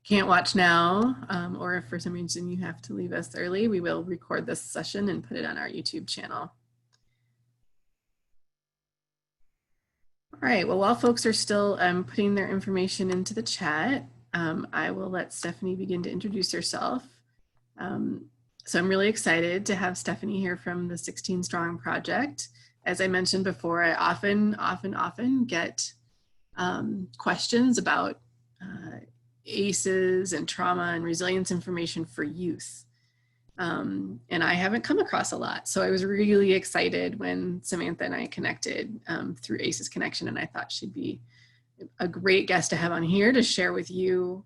Can't watch now, or if for some reason you have to leave us early, we will record this session and put it on our YouTube channel. All right, well, while folks are still putting their information into the chat, I will let Stephanie begin to introduce herself. So I'm really excited to have Stephanie here from the 16 Strong Project. As I mentioned before, I often get questions about ACEs and trauma and resilience information for youth. And I haven't come across a lot. So I was really excited when Samantha and I connected through ACEs Connection, and I thought she'd be a great guest to have on here to share with you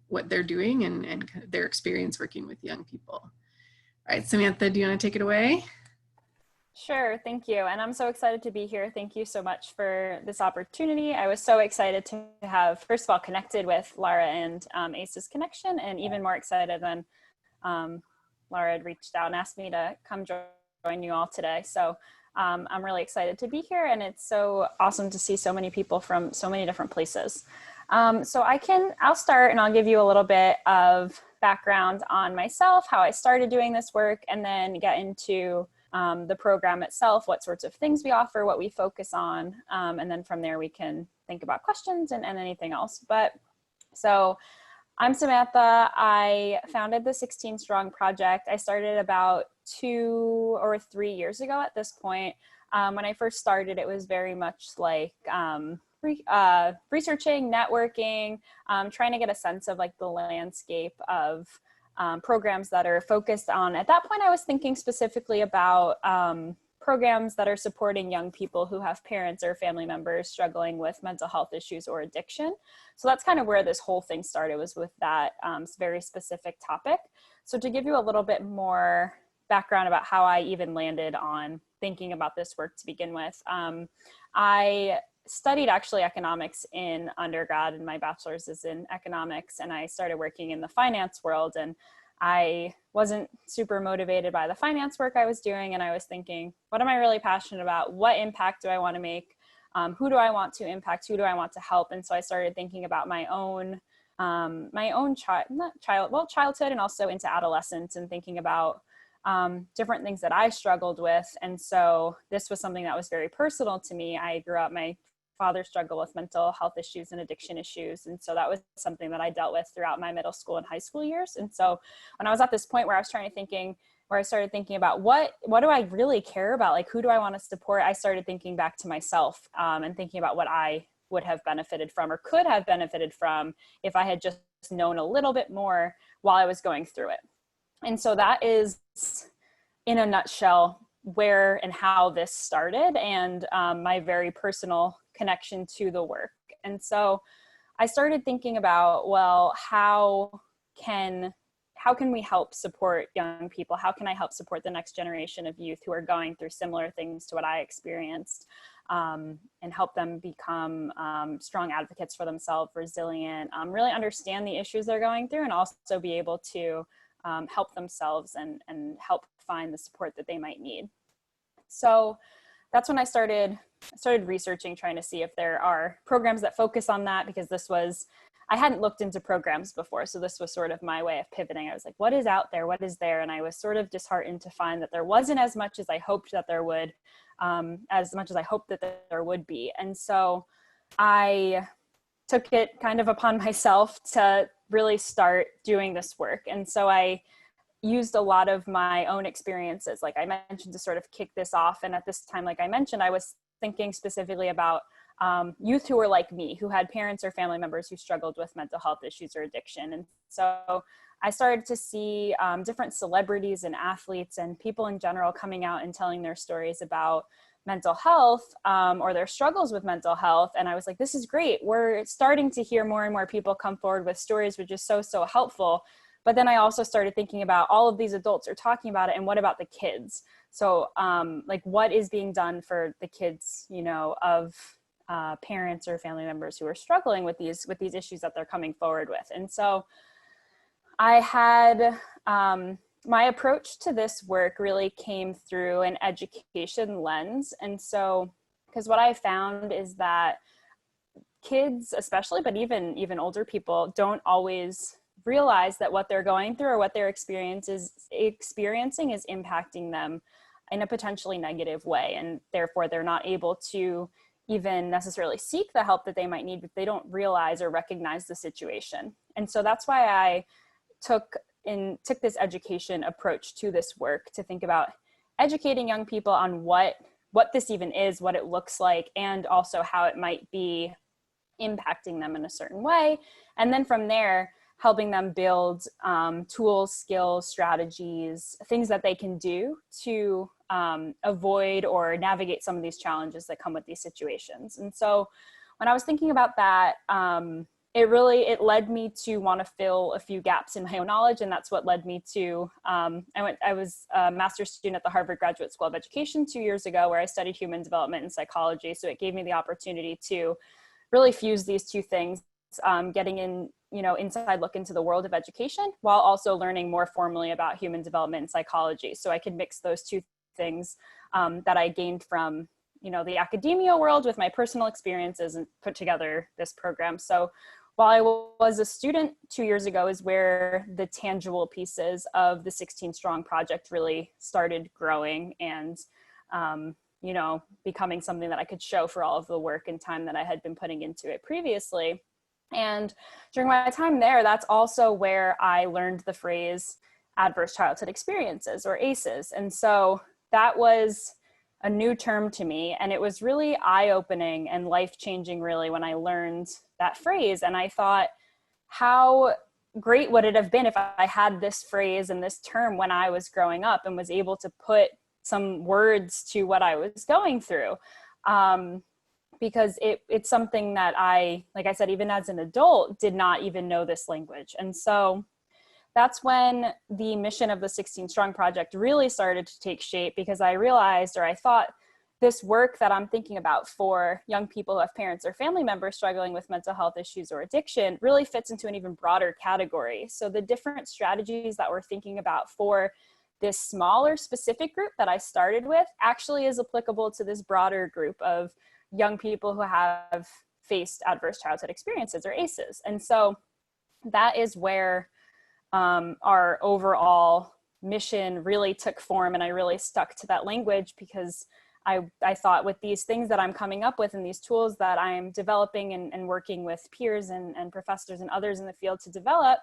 what they're doing and their experience working with young people. All right, Samantha, do you want to take it away? Sure, thank you. And I'm so excited to be here. Thank you so much for this opportunity. I was so excited to have, first of all, connected with Lara and ACEs Connection, and even more excited when Lara had reached out and asked me to come join you all today. So I'm really excited to be here, and it's so awesome to see so many people from so many different places. So I'll start and I'll give you a little bit of background on myself, how I started doing this work, and then get into the program itself, what sorts of things we offer, what we focus on, and then from there we can think about questions and anything else. So I'm Samantha. I founded the 16 Strong Project. I started about 2 or 3 years ago at this point. When I first started, it was very much like researching, networking, trying to get a sense of like the landscape of programs that are focused on, at that point I was thinking specifically about programs that are supporting young people who have parents or family members struggling with mental health issues or addiction. So that's kind of where this whole thing started, was with that very specific topic. So to give you a little bit more background about how I even landed on thinking about this work to begin with, I studied actually economics in undergrad, and my bachelor's is in economics, and I started working in the finance world, and I wasn't super motivated by the finance work I was doing, and I was thinking, what am I really passionate about? What impact do I want to make? Who do I want to impact? Who do I want to help? And so I started thinking about my own childhood and also into adolescence, and thinking about different things that I struggled with. And so this was something that was very personal to me. I grew up, my father struggled with mental health issues and addiction issues. And so that was something that I dealt with throughout my middle school and high school years. And so when I was at this point where I started thinking about what do I really care about? Like, who do I want to support? I started thinking back to myself and thinking about what I would have benefited from or could have benefited from if I had just known a little bit more while I was going through it. And so that is, in a nutshell, where and how this started, and my very personal connection to the work. And so I started thinking about, well, how can we help support young people? How can I help support the next generation of youth who are going through similar things to what I experienced, and help them become strong advocates for themselves, resilient, really understand the issues they're going through, and also be able to help themselves and help find the support that they might need. So that's when I started researching, trying to see if there are programs that focus on that, because I hadn't looked into programs before. So this was sort of my way of pivoting. I was like, what is out there? What is there? And I was sort of disheartened to find that there wasn't as much as I hoped that there would, as much as I hoped that there would be. And so I took it kind of upon myself to really start doing this work. And so I used a lot of my own experiences, like I mentioned, to sort of kick this off. And at this time, like I mentioned, I was thinking specifically about youth who were like me, who had parents or family members who struggled with mental health issues or addiction. And so I started to see different celebrities and athletes and people in general coming out and telling their stories about mental health or their struggles with mental health. And I was like, this is great. We're starting to hear more and more people come forward with stories, which is so helpful. But then I also started thinking about all of these adults are talking about it, and what about the kids? So like, what is being done for the kids, of parents or family members who are struggling with these issues that they're coming forward with? And so I had, my approach to this work really came through an education lens. And so, because what I found is that kids especially, but even older people don't always realize that what they're going through or what they're experiencing is impacting them in a potentially negative way. And therefore they're not able to even necessarily seek the help that they might need if they don't realize or recognize the situation. And so that's why I took this education approach to this work, to think about educating young people on what this even is, what it looks like, and also how it might be impacting them in a certain way. And then from there, helping them build tools, skills, strategies, things that they can do to avoid or navigate some of these challenges that come with these situations. And so when I was thinking about that, it led me to want to fill a few gaps in my own knowledge. And that's what led me to, I was a master's student at the Harvard Graduate School of Education 2 years ago, where I studied human development and psychology. So it gave me the opportunity to really fuse these two things, getting in, inside look into the world of education while also learning more formally about human development and psychology. So I could mix those two things that I gained from, the academia world with my personal experiences and put together this program. So while I was a student 2 years ago is where the tangible pieces of the 16 Strong project really started growing and, becoming something that I could show for all of the work and time that I had been putting into it previously. And during my time there, that's also where I learned the phrase adverse childhood experiences, or ACEs. And so that was a new term to me, and it was really eye-opening and life-changing really when I learned that phrase. And I thought, how great would it have been if I had this phrase and this term when I was growing up and was able to put some words to what I was going through. Because it's something that like I said, even as an adult, did not even know this language. And so that's when the mission of the 16 Strong Project really started to take shape, because I realized, or I thought, this work that I'm thinking about for young people who have parents or family members struggling with mental health issues or addiction really fits into an even broader category. So the different strategies that we're thinking about for this smaller specific group that I started with actually is applicable to this broader group of young people who have faced adverse childhood experiences, or ACEs. And so that is where our overall mission really took form, and I really stuck to that language, because I thought, with these things that I'm coming up with and these tools that I'm developing and working with peers and professors and others in the field to develop,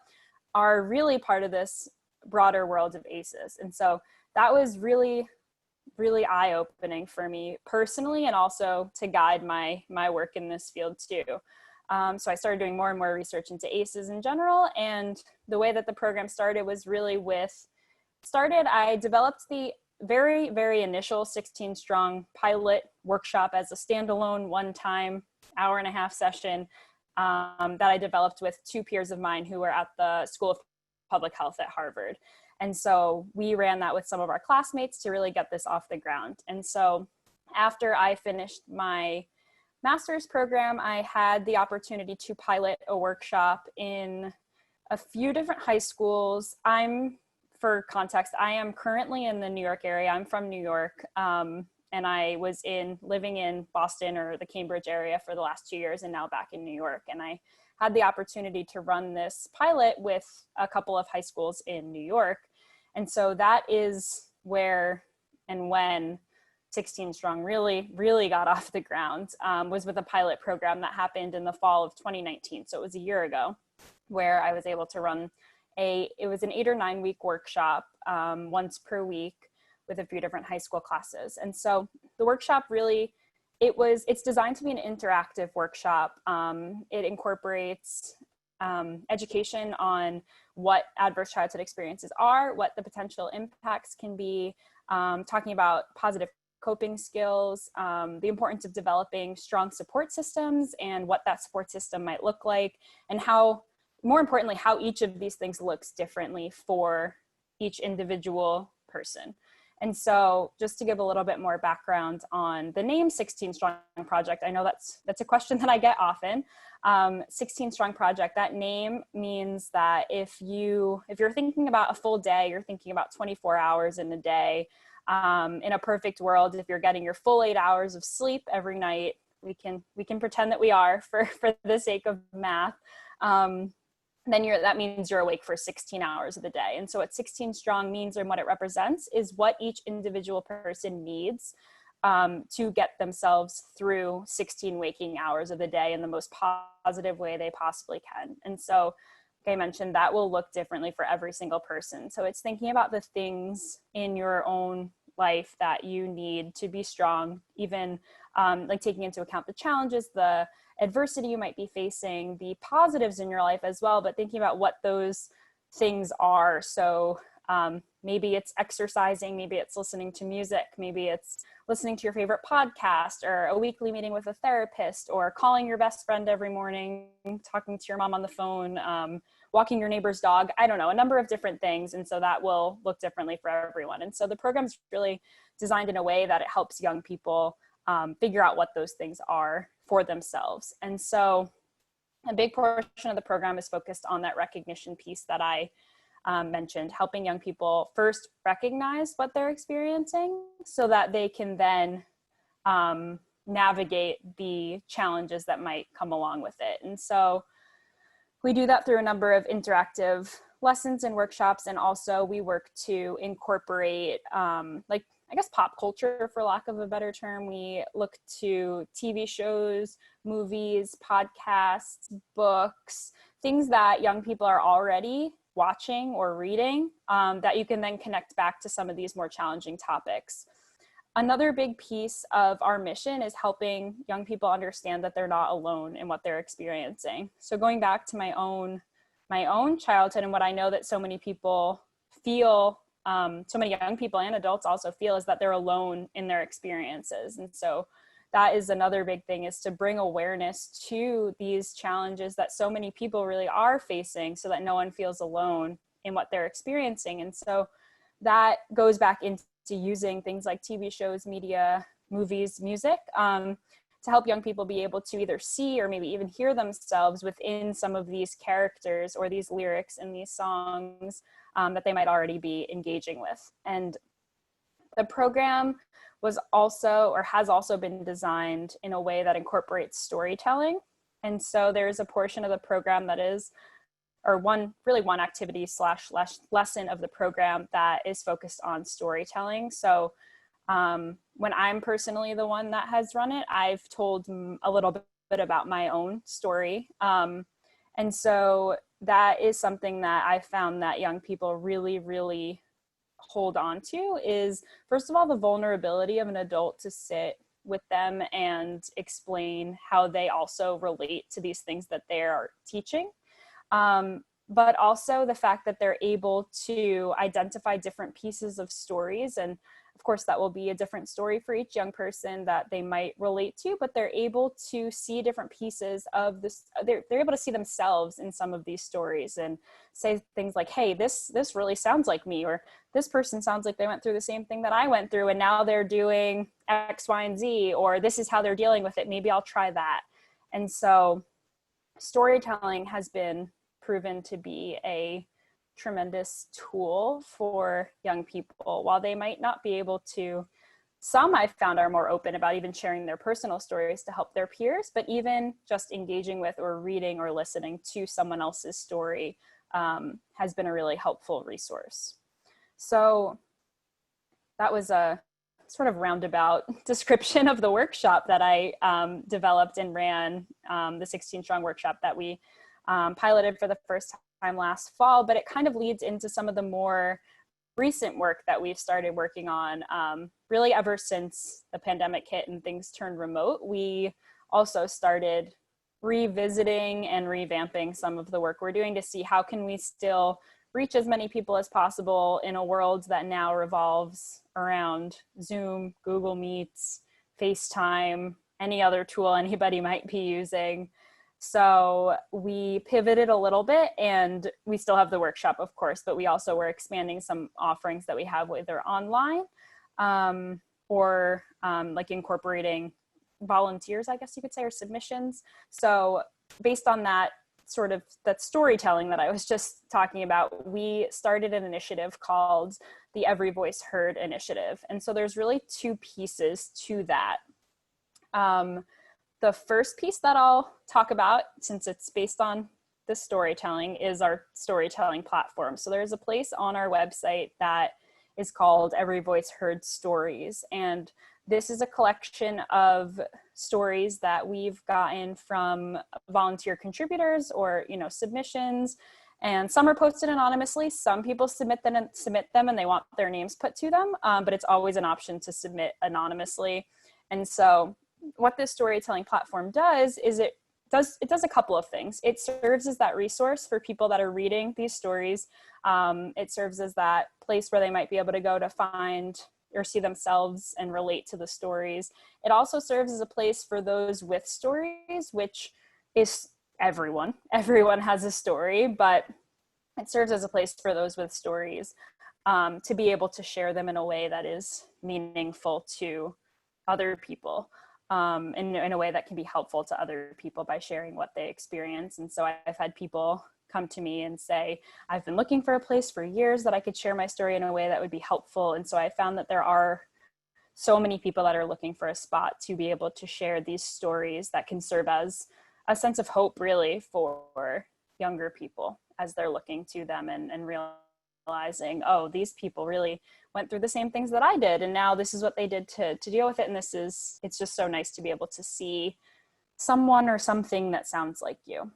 are really part of this broader world of ACEs. And so that was really, really eye-opening for me personally, and also to guide my work in this field too. So I started doing more and more research into ACEs in general. And the way that the program started was really I developed the very, very initial 16 Strong pilot workshop as a standalone one-time hour-and-a-half session that I developed with two peers of mine who were at the School of Public Health at Harvard. And so we ran that with some of our classmates to really get this off the ground. And so after I finished my master's program, I had the opportunity to pilot a workshop in a few different high schools. For context, I am currently in the New York area. I'm from New York, and I was living in Boston or the Cambridge area for the last 2 years, and now back in New York. And I had the opportunity to run this pilot with a couple of high schools in New York. And so that is where and when 16 Strong really, really got off the ground, was with a pilot program that happened in the fall of 2019. So it was a year ago, where I was able to run it was an 8 or 9 week workshop once per week with a few different high school classes. And so the workshop really, it's designed to be an interactive workshop. It incorporates education on what adverse childhood experiences are, what the potential impacts can be, talking about positive coping skills, the importance of developing strong support systems and what that support system might look like, and more importantly, how each of these things looks differently for each individual person. And so just to give a little bit more background on the name 16 Strong Project, I know that's a question that I get often. 16 Strong Project, that name means that if you're thinking about a full day, you're thinking about 24 hours in a day. In a perfect world, if you're getting your full 8 hours of sleep every night, We can pretend that we are for the sake of math. Then that means you're awake for 16 hours of the day. And so what 16 strong means and what it represents is what each individual person needs to get themselves through 16 waking hours of the day in the most positive way they possibly can. And so, like I mentioned, that will look differently for every single person. So it's thinking about the things in your own life that you need to be strong, even like taking into account the challenges, the adversity you might be facing, the positives in your life as well, but thinking about what those things are. So maybe it's exercising, maybe it's listening to music, maybe it's listening to your favorite podcast, or a weekly meeting with a therapist, or calling your best friend every morning, talking to your mom on the phone, walking your neighbor's dog. I don't know, a number of different things. And so that will look differently for everyone. And so the program's really designed in a way that it helps young people figure out what those things are for themselves. And so a big portion of the program is focused on that recognition piece that I mentioned, helping young people first recognize what they're experiencing so that they can then navigate the challenges that might come along with it. And so we do that through a number of interactive lessons and workshops. And also we work to incorporate pop culture, for lack of a better term. We look to TV shows, movies, podcasts, books, things that young people are already watching or reading that you can then connect back to some of these more challenging topics. Another big piece of our mission is helping young people understand that they're not alone in what they're experiencing. So going back to my own childhood, and what I know that so many people feel, so many young people and adults also feel, is that they're alone in their experiences. And so that is another big thing, is to bring awareness to these challenges that so many people really are facing, so that no one feels alone in what they're experiencing. And so that goes back into using things like TV shows, media, movies, music, to help young people be able to either see or maybe even hear themselves within some of these characters or these lyrics in these songs that they might already be engaging with. And the program was also, or has also been designed in a way that incorporates storytelling. And so there's a portion of the program that is, or one activity / lesson of the program that is focused on storytelling. So when I'm personally the one that has run it, I've told a little bit about my own story. And so that is something that I found that young people really, really hold on to, is first of all, the vulnerability of an adult to sit with them and explain how they also relate to these things that they are teaching. But also the fact that they're able to identify different pieces of stories. And of course, that will be a different story for each young person that they might relate to, but they're able to see different pieces of this. They're able to see themselves in some of these stories and say things like, hey, this really sounds like me, or this person sounds like they went through the same thing that I went through, and now they're doing X, Y, and Z, or this is how they're dealing with it. Maybe I'll try that. And so storytelling has been proven to be a tremendous tool for young people. While they might not be able to, some I've found are more open about even sharing their personal stories to help their peers, but even just engaging with or reading or listening to someone else's story has been a really helpful resource. So that was a sort of roundabout description of the workshop that I developed and ran, the 16 Strong workshop that we piloted for the first time last fall, but it kind of leads into some of the more recent work that we've started working on really ever since the pandemic hit and things turned remote. We also started revisiting and revamping some of the work we're doing to see how can we still reach as many people as possible in a world that now revolves around Zoom, Google Meets, FaceTime, any other tool anybody might be using. So we pivoted a little bit, and we still have the workshop, of course, but we also were expanding some offerings that we have, whether online or like incorporating volunteers, I guess you could say, or submissions. So based on that sort of that storytelling that I was just talking about, we started an initiative called the Every Voice Heard initiative. And so there's really two pieces to that. the first piece that I'll talk about, since it's based on the storytelling, is our storytelling platform. So there's a place on our website that is called Every Voice Heard Stories. And this is a collection of stories that we've gotten from volunteer contributors or, submissions. And some are posted anonymously. Some people submit them and they want their names put to them, but it's always an option to submit anonymously. And so what this storytelling platform does is it does a couple of things. It serves as that resource for people that are reading these stories. It serves as that place where they might be able to go to find or see themselves and relate to the stories. It also serves as a place for those with stories, which is everyone. Everyone has a story, but it serves as a place for those with stories to be able to share them in a way that is meaningful to other people. In a way that can be helpful to other people by sharing what they experience. And so I've had people come to me and say, I've been looking for a place for years that I could share my story in a way that would be helpful. And so I found that there are so many people that are looking for a spot to be able to share these stories that can serve as a sense of hope, really, for younger people as they're looking to them and realizing, oh, these people really went through the same things that I did, and now this is what they did to deal with it. And it's just so nice to be able to see someone or something that sounds like you.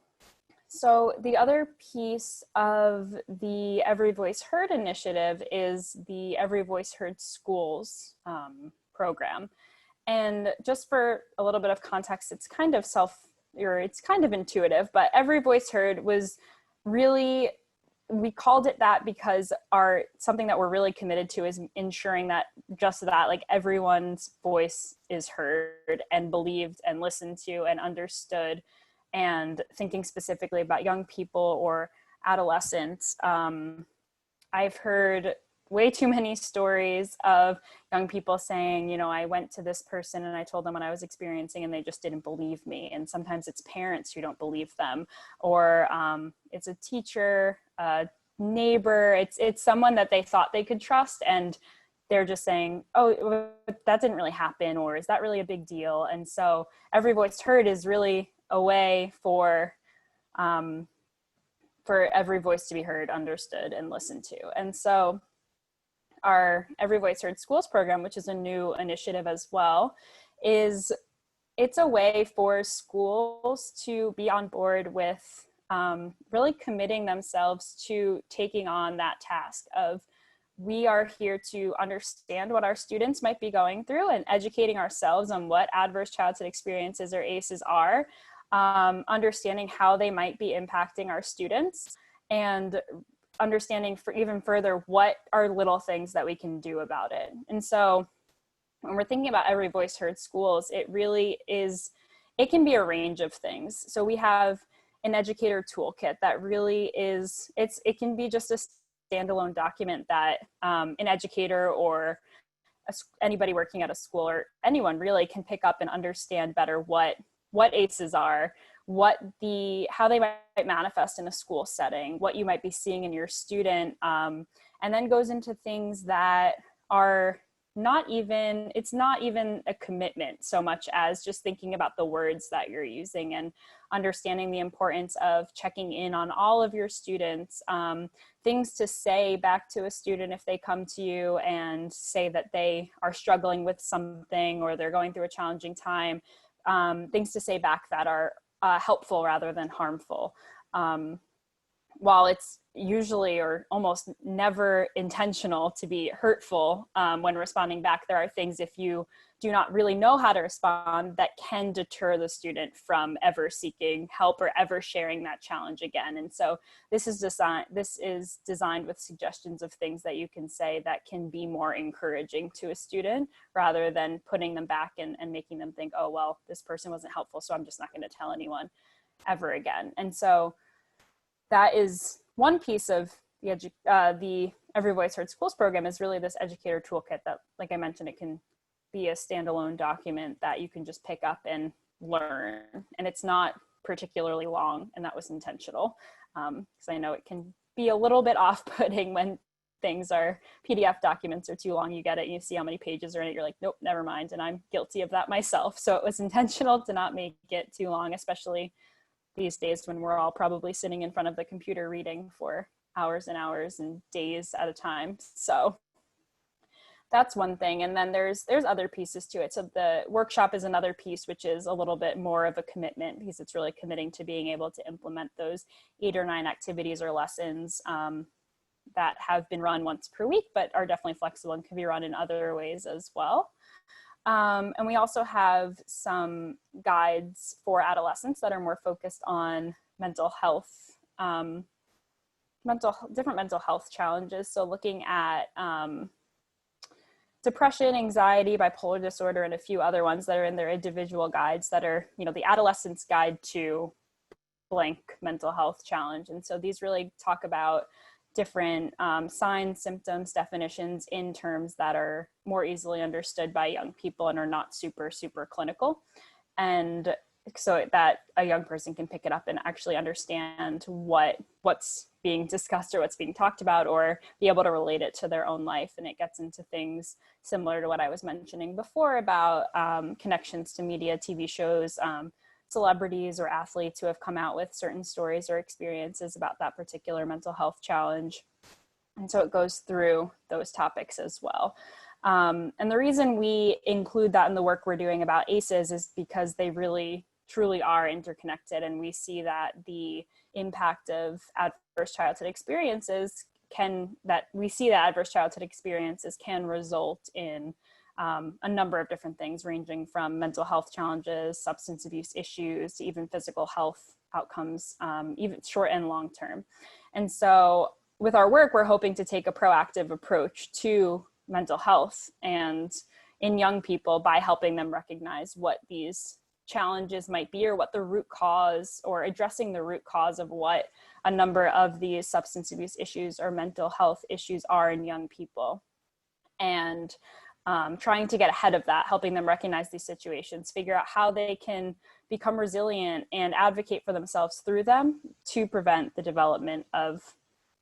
So the other piece of the Every Voice Heard initiative is the Every Voice Heard Schools program. And just for a little bit of context, it's kind of intuitive, but Every Voice Heard was really, we called it that because something that we're really committed to is ensuring that like everyone's voice is heard and believed and listened to and understood. And thinking specifically about young people or adolescents, I've heard way too many stories of young people saying, I went to this person and I told them what I was experiencing and they just didn't believe me. And sometimes it's parents who don't believe them, or it's a teacher, a neighbor, it's someone that they thought they could trust, and they're just saying, oh, that didn't really happen, or is that really a big deal? And so Every Voice Heard is really a way for every voice to be heard, understood, and listened to. And so our Every Voice Heard Schools program, which is a new initiative as well, it's a way for schools to be on board with really committing themselves to taking on that task of, we are here to understand what our students might be going through and educating ourselves on what adverse childhood experiences or ACEs are, understanding how they might be impacting our students, and understanding for even further what are little things that we can do about it. And so when we're thinking about Every Voice Heard Schools, it can be a range of things. So we have an Educator Toolkit that really it can be just a standalone document that an educator or anybody working at a school or anyone really can pick up and understand better what ACEs are, how they might manifest in a school setting, what you might be seeing in your student, and then goes into things that are it's not even a commitment so much as just thinking about the words that you're using and understanding the importance of checking in on all of your students, things to say back to a student if they come to you and say that they are struggling with something or they're going through a challenging time, things to say back that are helpful rather than harmful. While it's usually or almost never intentional to be hurtful when responding back, there are things, if you do not really know how to respond, that can deter the student from ever seeking help or ever sharing that challenge again. And so this is designed with suggestions of things that you can say that can be more encouraging to a student, rather than putting them back and making them think, oh, well, this person wasn't helpful, so I'm just not going to tell anyone ever again. And so that is one piece of the Every Voice Heard Schools program, is really this Educator Toolkit that, like I mentioned, it can be a standalone document that you can just pick up and learn. And it's not particularly long, and that was intentional, because I know it can be a little bit off-putting when things are PDF documents are too long. You get it and you see how many pages are in it. You're like, nope, never mind. And I'm guilty of that myself. So it was intentional to not make it too long, especially these days when we're all probably sitting in front of the computer reading for hours and hours and days at a time. So that's one thing. And then there's other pieces to it. So the workshop is another piece, which is a little bit more of a commitment because it's really committing to being able to implement those 8 or 9 activities or lessons that have been run once per week, but are definitely flexible and can be run in other ways as well. And we also have some guides for adolescents that are more focused on mental health, different mental health challenges. So looking at depression, anxiety, bipolar disorder, and a few other ones that are in their individual guides that are, the adolescent's guide to blank mental health challenge. And so these really talk about different signs, symptoms, definitions in terms that are more easily understood by young people and are not super, super clinical. And so that a young person can pick it up and actually understand what's being discussed or what's being talked about, or be able to relate it to their own life. And it gets into things similar to what I was mentioning before about connections to media, TV shows, celebrities or athletes who have come out with certain stories or experiences about that particular mental health challenge. And so it goes through those topics as well. And the reason we include that in the work we're doing about ACEs is because they really truly are interconnected. And we see that the impact of adverse childhood experiences can result in a number of different things, ranging from mental health challenges, substance abuse issues, to even physical health outcomes, even short and long term. And so with our work, we're hoping to take a proactive approach to mental health and in young people by helping them recognize what these challenges might be, or what the root cause, or addressing the root cause of what a number of these substance abuse issues or mental health issues are in young people. And trying to get ahead of that, helping them recognize these situations, figure out how they can become resilient and advocate for themselves through them to prevent the development of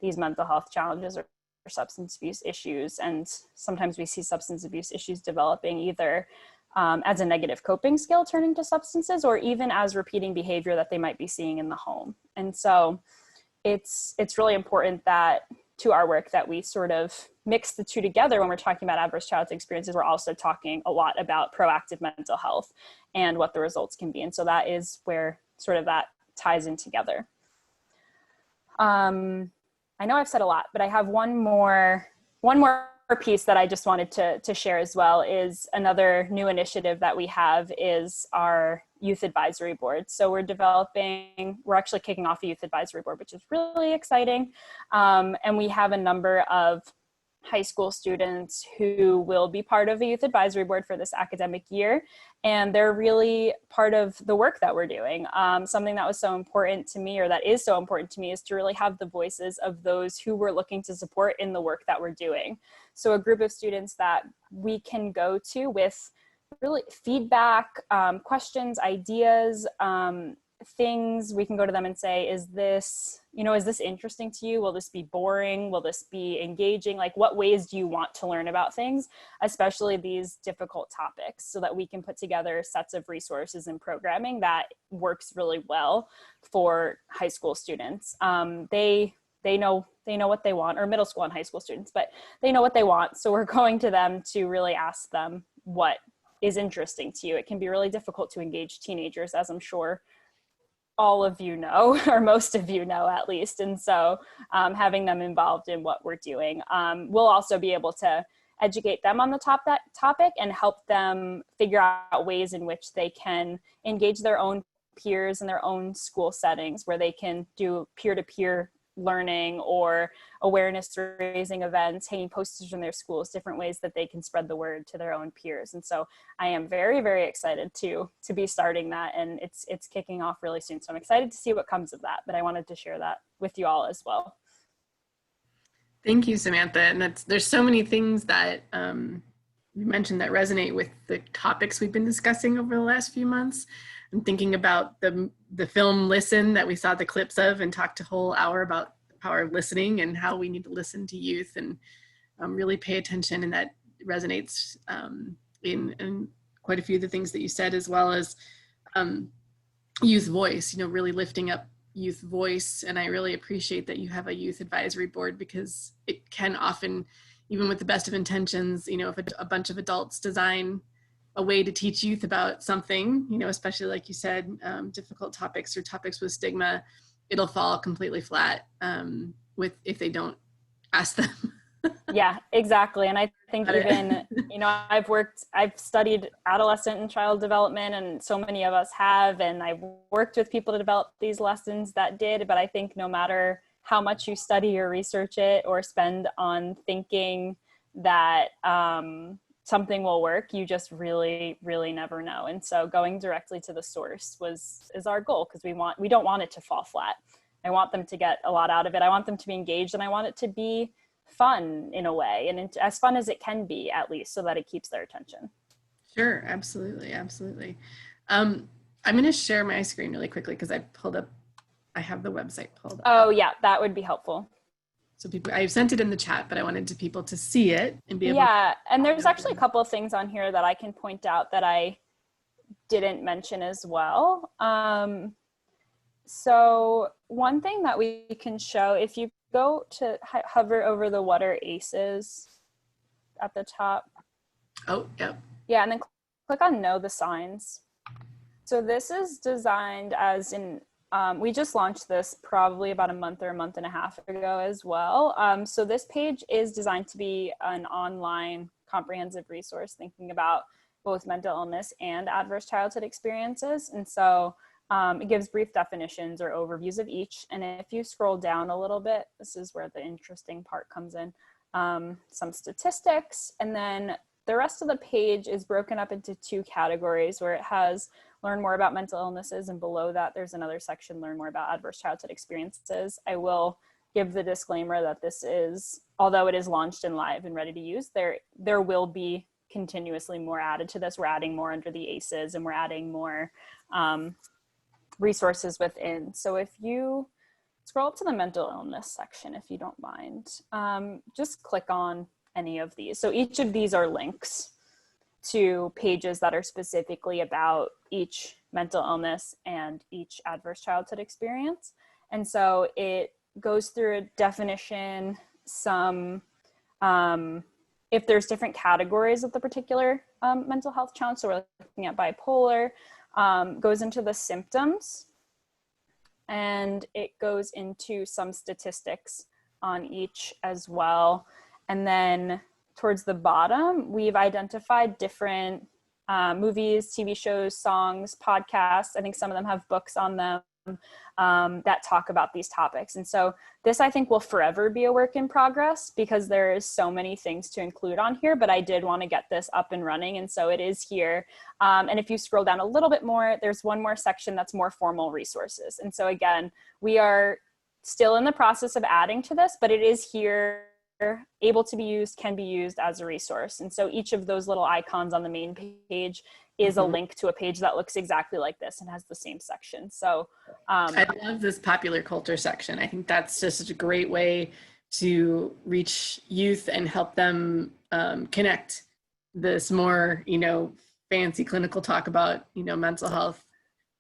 these mental health challenges or substance abuse issues. And sometimes we see substance abuse issues developing either as a negative coping skill, turning to substances, or even as repeating behavior that they might be seeing in the home. And so it's really important that to our work that we sort of mix the two together. When we're talking about adverse childhood experiences, we're also talking a lot about proactive mental health and what the results can be. And so that is where sort of that ties in together. I know I've said a lot, but I have one more piece that I just wanted to share as well. Is another new initiative that we have is our youth advisory board. So we're actually kicking off a youth advisory board, which is really exciting. And we have a number of high school students who will be part of a youth advisory board for this academic year. And they're really part of the work that we're doing. Something that was so important to me, or that is so important to me, is to really have the voices of those who we're looking to support in the work that we're doing. So a group of students that we can go to with really feedback, questions, ideas, things. We can go to them and say, is this interesting to you? Will this be boring? Will this be engaging? Like, what ways do you want to learn about things, especially these difficult topics, so that we can put together sets of resources and programming that works really well for high school students. They know what they want, or middle school and high school students, but they know what they want. So we're going to them to really ask them what is interesting to you. It can be really difficult to engage teenagers, as I'm sure all of you know, or most of you know at least. And so having them involved in what we're doing, we'll also be able to educate them on the topic and help them figure out ways in which they can engage their own peers in their own school settings, where they can do peer-to-peer learning or awareness raising events, hanging posters in their schools, different ways that they can spread the word to their own peers. And so I am very, very excited to be starting that, and it's kicking off really soon. So I'm excited to see what comes of that, but I wanted to share that with you all as well. Thank you, Samantha. And there's so many things that you mentioned that resonate with the topics we've been discussing over the last few months. I'm thinking about the film Listen that we saw the clips of and talked a whole hour about power of listening and how we need to listen to youth and really pay attention. And that resonates in quite a few of the things that you said, as well as youth voice, really lifting up youth voice. And I really appreciate that you have a youth advisory board, because it can often, even with the best of intentions, if a bunch of adults design a way to teach youth about something, especially like you said, difficult topics or topics with stigma, it'll fall completely flat if they don't ask them. Yeah, exactly. And I think even, I've studied adolescent and child development, and so many of us have, and I've worked with people to develop these lessons that did, but I think no matter how much you study or research it or spend on thinking that something will work, you just really, really never know. And so going directly to the source is our goal, because we don't want it to fall flat. I want them to get a lot out of it. I want them to be engaged, and I want it to be fun in a way, and as fun as it can be, at least, so that it keeps their attention. Sure, absolutely. I'm going to share my screen really quickly, because I have the website pulled up. Oh yeah, that would be helpful. So I've sent it in the chat, but I wanted people to see it and be able and there's actually a couple of things on here that I can point out that I didn't mention as well. So one thing that we can show, if you go to hover over the What Are ACEs at the top. Oh, yep. Yeah, and then click on Know the Signs. So this is designed as we just launched this probably about a month or a month and a half ago as well. So this page is designed to be an online comprehensive resource thinking about both mental illness and adverse childhood experiences. And so it gives brief definitions or overviews of each. And if you scroll down a little bit, this is where the interesting part comes in. Some statistics, and then the rest of the page is broken up into two categories, where it has learn more about mental illnesses, and below that there's another section, learn more about adverse childhood experiences. I will give the disclaimer that this is, although it is launched and live and ready to use, there will be continuously more added to this. We're adding more under the ACEs, and we're adding more resources within. So if you scroll up to the mental illness section, if you don't mind, just click on any of these. So each of these are links to pages that are specifically about each mental illness and each adverse childhood experience. And so it goes through a definition, some, if there's different categories of the particular mental health challenge. So we're looking at bipolar, goes into the symptoms, and it goes into some statistics on each as well. And then towards the bottom, we've identified different movies, TV shows, songs, podcasts. I think some of them have books on them that talk about these topics. And so this, I think, will forever be a work in progress, because there is so many things to include on here, but I did want to get this up and running. And so it is here. And if you scroll down a little bit more, there's one more section that's more formal resources. And so again, we are still in the process of adding to this, but it is here, able to be used, can be used as a resource. And so each of those little icons on the main page is a link to a page that looks exactly like this and has the same section. So I love this popular culture section. I think that's just such a great way to reach youth and help them connect this more, fancy clinical talk about, mental health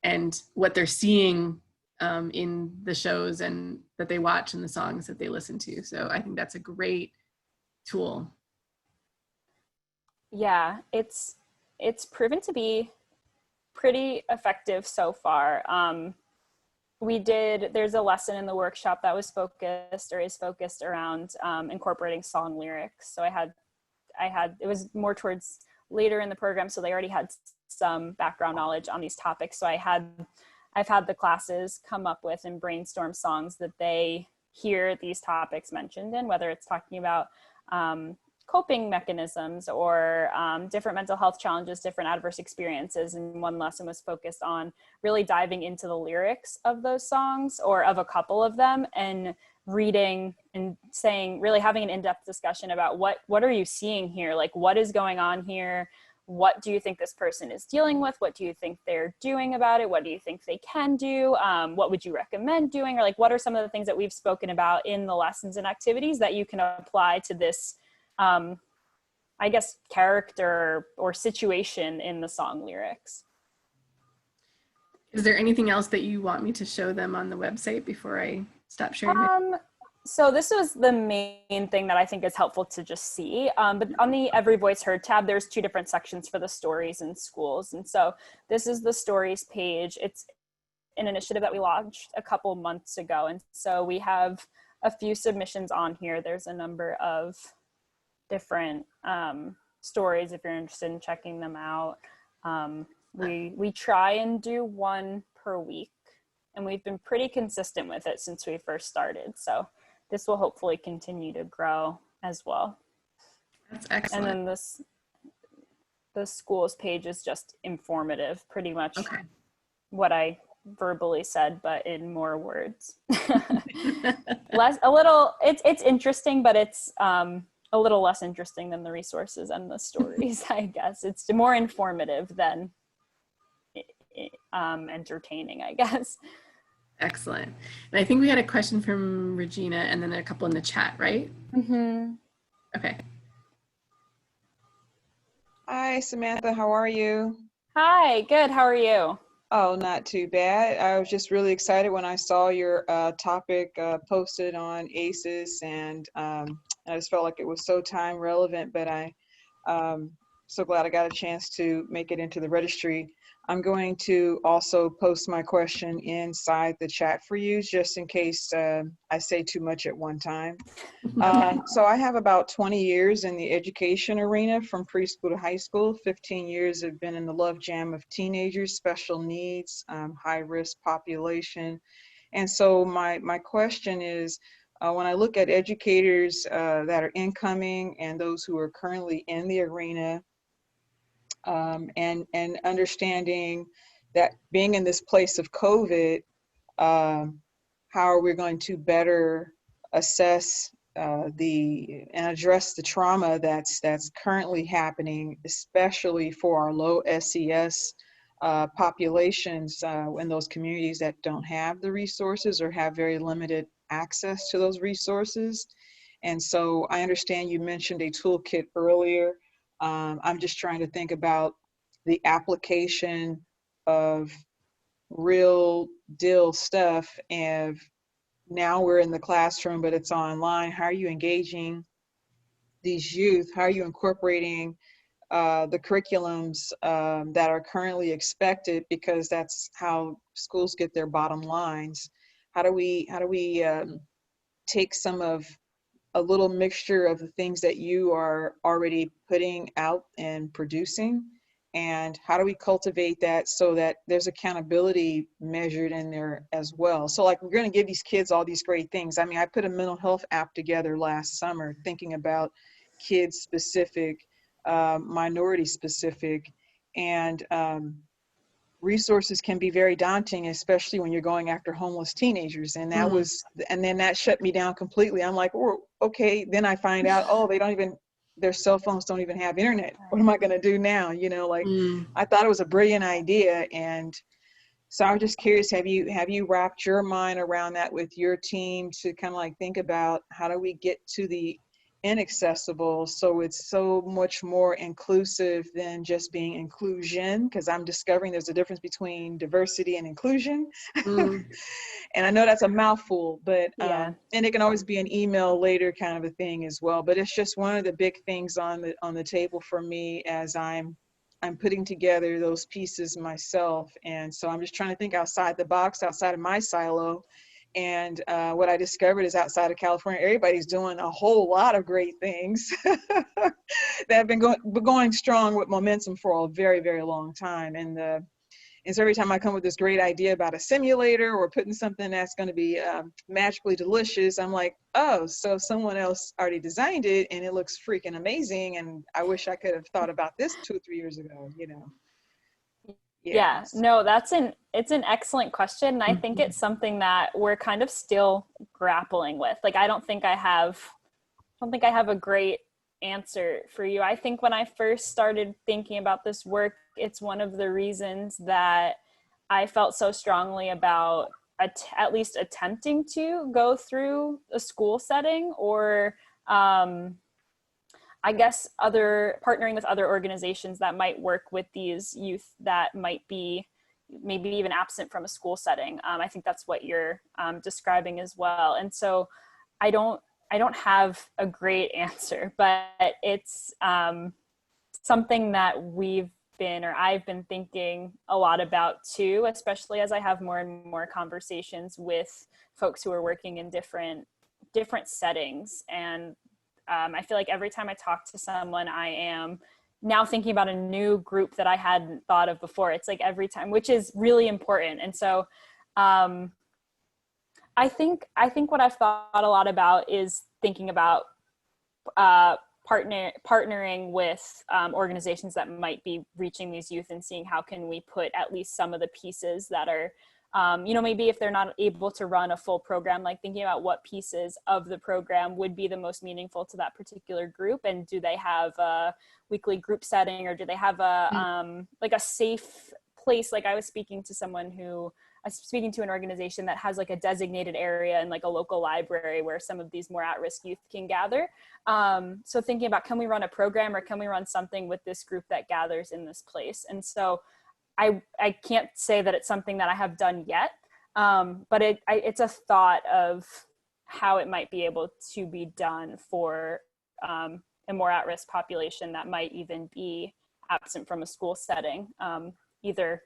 and what they're seeing in the shows and that they watch and the songs that they listen to. So I think that's a great tool. Yeah, it's proven to be pretty effective so far. There's a lesson in the workshop that was focused around incorporating song lyrics. So it was more towards later in the program, so they already had some background knowledge on these topics. So I've had the classes come up with and brainstorm songs that they hear these topics mentioned in, whether it's talking about coping mechanisms or different mental health challenges, different adverse experiences. And one lesson was focused on really diving into the lyrics of those songs, or of a couple of them, and reading and saying, really having an in-depth discussion about what are you seeing here? Like, what is going on here? what do you think this person is dealing with? What do you think they're doing about it? What do you think they can do? What would you recommend doing? Or like, what are some of the things that we've spoken about in the lessons and activities that you can apply to this, I guess, character or situation in the song lyrics? Is there anything else that you want me to show them on the website before I stop sharing it? So this was the main thing that I think is helpful to just see. But on the Every Voice Heard tab, there's 2 different sections for the stories in schools. And so this is the stories page. It's an initiative that we launched a couple months ago. And so we have a few submissions on here. There's a number of different stories if you're interested in checking them out. We try and do 1 per week, and we've been pretty consistent with it since we first started. So this will hopefully continue to grow as well. That's excellent. And then the schools page is just informative, pretty much what I verbally said, but in more words. It's interesting, but it's a little less interesting than the resources and the stories, I guess. It's more informative than entertaining, I guess. Excellent. And I think we had a question from Regina and then a couple in the chat, right? Mm-hmm. Okay. Hi, Samantha. How are you? Hi, good. How are you? Oh, not too bad. I was just really excited when I saw your topic posted on ACES, and I just felt like it was so time relevant, but I'm so glad I got a chance to make it into the registry. I'm going to also post my question inside the chat for you, just in case I say too much at one time. So I have about 20 years in the education arena, from preschool to high school. 15 years have been in the love jam of teenagers, special needs, high-risk population. And so my question is, when I look at educators that are incoming and those who are currently in the arena, and understanding that being in this place of COVID, how are we going to better assess and address the trauma that's currently happening, especially for our low SES populations in those communities that don't have the resources or have very limited access to those resources. And so I understand you mentioned a toolkit earlier. I'm just trying to think about the application of real deal stuff. And now we're in the classroom, but it's online. How are you engaging these youth? How are you incorporating the curriculums that are currently expected, because that's how schools get their bottom lines? How do we take some of a little mixture of the things that you are already putting out and producing, and how do we cultivate that so that there's accountability measured in there as well? So like, we're going to give these kids all these great things. I mean, I put a mental health app together last summer thinking about kids specific, minority specific, and resources can be very daunting, especially when you're going after homeless teenagers. And that was, and then that shut me down completely. I'm like, oh, okay. Then I find out, oh, their cell phones don't even have internet. What am I going to do now? You know, like I thought it was a brilliant idea. And so I'm just curious, have you wrapped your mind around that with your team to kind of like think about how do we get to the inaccessible so it's so much more inclusive than just being inclusion? Because I'm discovering there's a difference between diversity and inclusion. And I know that's a mouthful, but and it can always be an email later kind of a thing as well. But it's just one of the big things on the table for me as I'm putting together those pieces myself. And so I'm just trying to think outside the box, outside of my silo. And what I discovered is outside of California, everybody's doing a whole lot of great things that have been going strong with momentum for a very, very long time. And so every time I come with this great idea about a simulator or putting something that's going to be magically delicious, I'm like, oh, so someone else already designed it and it looks freaking amazing. And I wish I could have thought about this 2 or 3 years ago, you know. Yeah, no, it's an excellent question. And I think it's something that we're kind of still grappling with. Like, I don't think I have a great answer for you. I think when I first started thinking about this work, it's one of the reasons that I felt so strongly about at least attempting to go through a school setting, or I guess partnering with other organizations that might work with these youth that might be maybe even absent from a school setting. I think that's what you're describing as well. And so I don't have a great answer, but it's something that I've been thinking a lot about too, especially as I have more and more conversations with folks who are working in different settings. And I feel like every time I talk to someone, I am now thinking about a new group that I hadn't thought of before. It's like every time, which is really important. And so I think what I've thought a lot about is thinking about partnering with organizations that might be reaching these youth, and seeing how can we put at least some of the pieces that are, maybe if they're not able to run a full program, like thinking about what pieces of the program would be the most meaningful to that particular group. And do they have a weekly group setting, or do they have like a safe place? Like I was speaking to an organization that has like a designated area in like a local library where some of these more at-risk youth can gather. So thinking about, can we run a program, or can we run something with this group that gathers in this place? And so I can't say that it's something that I have done yet, but it's a thought of how it might be able to be done for a more at-risk population that might even be absent from a school setting, either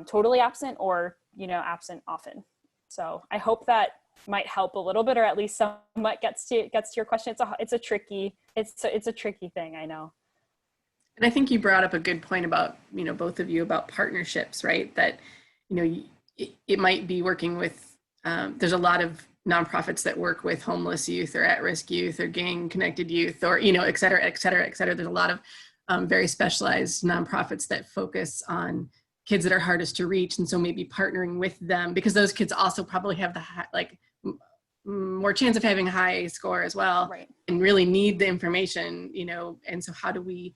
totally absent or, absent often. So I hope that might help a little bit, or at least somewhat gets to your question. It's a tricky thing, I know. And I think you brought up a good point about, both of you, about partnerships, right? That, it might be working with, there's a lot of nonprofits that work with homeless youth or at-risk youth or gang-connected youth, or, et cetera, et cetera, et cetera. There's a lot of very specialized nonprofits that focus on kids that are hardest to reach. And so maybe partnering with them, because those kids also probably have more chance of having a high score as well, right, and really need the information, and so how do we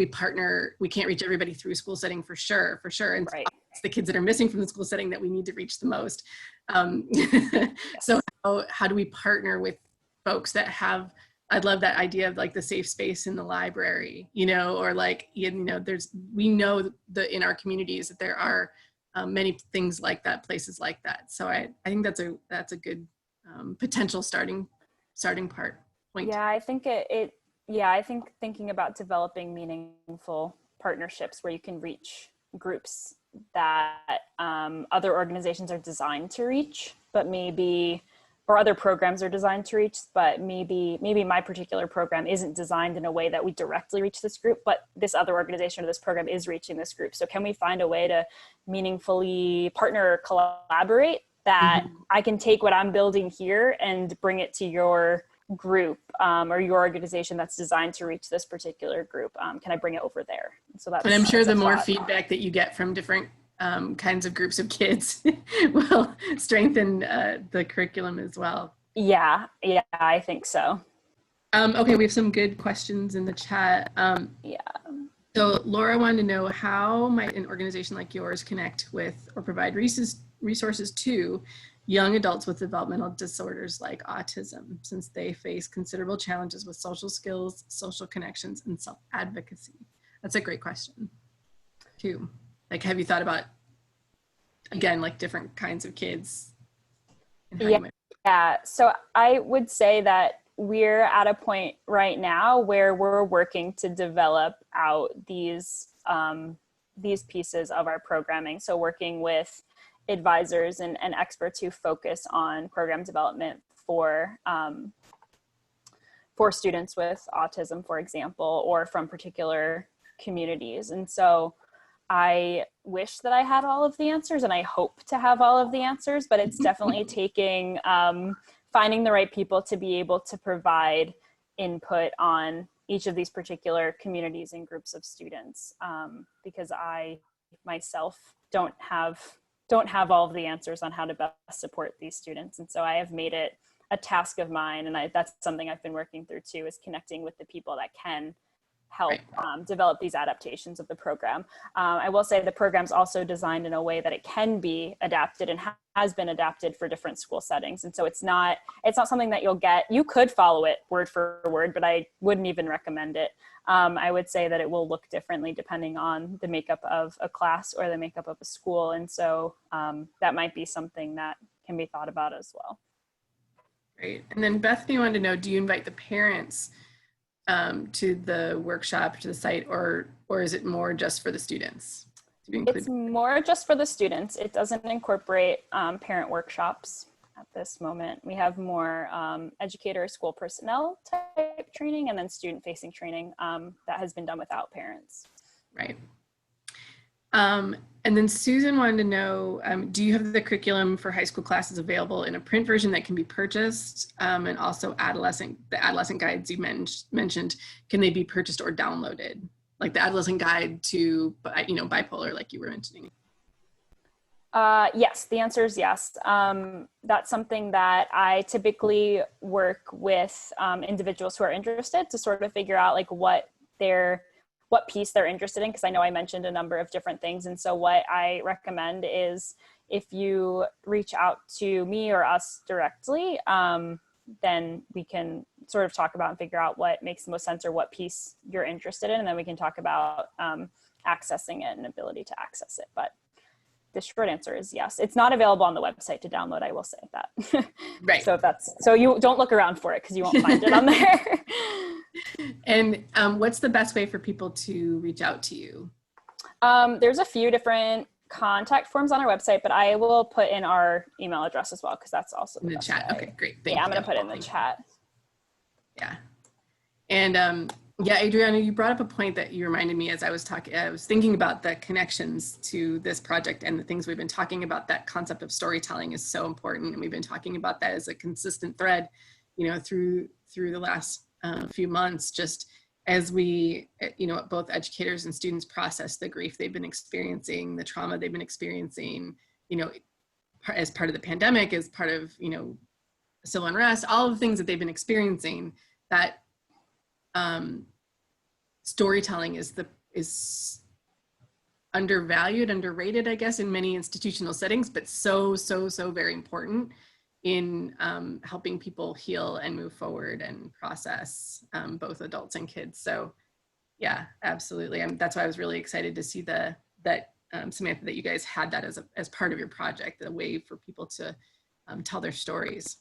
partner? We can't reach everybody through a school setting for sure. And right. it's the kids that are missing from the school setting that we need to reach the most. So how do we partner with folks that have, I'd love that idea of like the safe space in the library, or like, we know that in our communities that there are many things like that, places like that. So I think that's a good potential starting point. Yeah, I think I think thinking about developing meaningful partnerships where you can reach groups that other organizations are designed to reach, or other programs are designed to reach, but maybe my particular program isn't designed in a way that we directly reach this group, but this other organization or this program is reaching this group. So can we find a way to meaningfully partner or collaborate that I can take what I'm building here and bring it to your group or your organization that's designed to reach this particular group? Can I bring it over there? So that's, and I'm sure the more thought. feedback that you get from different kinds of groups of kids will strengthen the curriculum as well. Yeah, I think so. Okay, we have some good questions in the chat. So Laura wanted to know, how might an organization like yours connect with or provide resources to young adults with developmental disorders like autism, since they face considerable challenges with social skills, social connections, and self-advocacy? That's a great question too. Like, have you thought about, again, like different kinds of kids? Yeah, so I would say that we're at a point right now where we're working to develop out these pieces of our programming. So working with advisors and experts who focus on program development for students with autism, for example, or from particular communities. And so I wish that I had all of the answers, and I hope to have all of the answers, but it's definitely taking finding the right people to be able to provide input on each of these particular communities and groups of students, because I myself don't have all of the answers on how to best support these students. And so I have made it a task of mine. And that's something I've been working through too, is connecting with the people that can help develop these adaptations of the program. I will say the program's also designed in a way that it can be adapted and has been adapted for different school settings. And so it's not something that you could follow it word for word, but I wouldn't even recommend it. I would say that it will look differently depending on the makeup of a class or the makeup of a school. And so that might be something that can be thought about as well. Great. And then Bethany wanted to know, do you invite the parents to the workshop, to the site, or is it more just for the students to be included? It's more just for the students. It doesn't incorporate parent workshops at this moment. We have more educator school personnel type training and then student facing training that has been done without parents. Right. And then Susan wanted to know, do you have the curriculum for high school classes available in a print version that can be purchased? And also the adolescent guides you mentioned, can they be purchased or downloaded? Like the adolescent guide to, bipolar, like you were mentioning. Yes, the answer is yes. That's something that I typically work with individuals who are interested to sort of figure out like what piece they're interested in, because I know I mentioned a number of different things. And so what I recommend is if you reach out to me or us directly, then we can sort of talk about and figure out what makes the most sense or what piece you're interested in. And then we can talk about accessing it and ability to access it. But the short answer is yes. It's not available on the website to download, I will say that. Right. So you don't look around for it because you won't find it on there. And what's the best way for people to reach out to you? There's a few different contact forms on our website, but I will put in our email address as well, because that's also in the chat. way. Okay, great. Thank you. I'm going to put it in the chat. Yeah. And yeah, Adriana, you brought up a point that you reminded me as I was thinking about the connections to this project and the things we've been talking about. That concept of storytelling is so important. And we've been talking about that as a consistent thread, through the last few months, just as we, both educators and students process the grief they've been experiencing, the trauma they've been experiencing, as part of the pandemic, as part of, civil unrest, all of the things that they've been experiencing, that storytelling is undervalued, underrated, I guess, in many institutional settings, but so very important in helping people heal and move forward and process, both adults and kids. So yeah, absolutely. That's why I was really excited to see that Samantha, that you guys had that as part of your project, a way for people to tell their stories,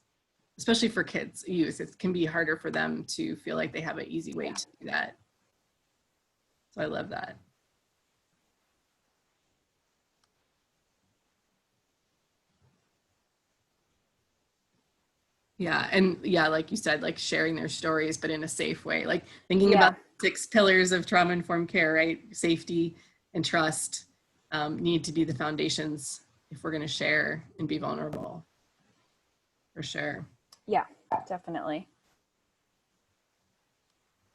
especially for kids, youth. It can be harder for them to feel like they have an easy way to do that. So I love that. Yeah, and yeah, like you said, like sharing their stories, but in a safe way, like thinking about 6 pillars of trauma-informed care, right? Safety and trust need to be the foundations if we're going to share and be vulnerable, for sure. Yeah, definitely.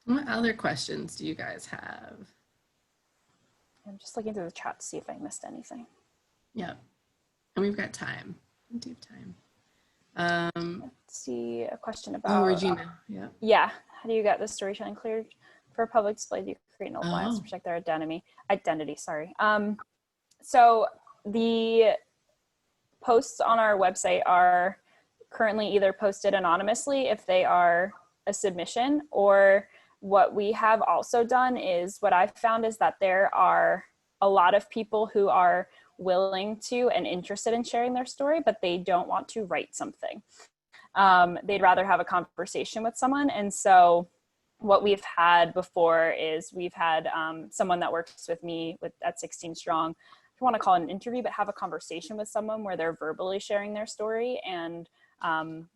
What other questions do you guys have? I'm just looking through the chat to see if I missed anything. Yeah, and we've got time. Plenty of time. Let's see, a question about Regina. Yeah, how do you get the storytelling cleared for public display? Do you create no bias to protect their identity? Sorry. So the posts on our website are currently either posted anonymously if they are a submission, or what we have also done is, what I've found is that there are a lot of people who are willing to and interested in sharing their story, but they don't want to write something. They'd rather have a conversation with someone. And so what we've had before is we've had someone that works with me at 16 Strong, I don't want to call it an interview, but have a conversation with someone where they're verbally sharing their story, and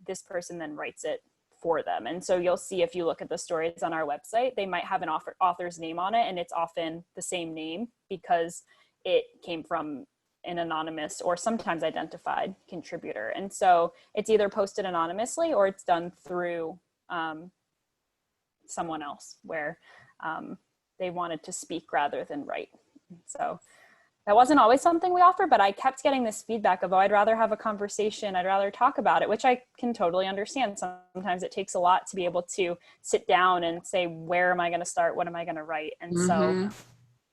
this person then writes it for them. And so you'll see, if you look at the stories on our website, they might have an author's name on it, and it's often the same name because it came from an anonymous or sometimes identified contributor. And so it's either posted anonymously or it's done through someone else where they wanted to speak rather than write. So that wasn't always something we offer, but I kept getting this feedback of, oh, I'd rather have a conversation. I'd rather talk about it, which I can totally understand. Sometimes it takes a lot to be able to sit down and say, where am I going to start? What am I going to write? And so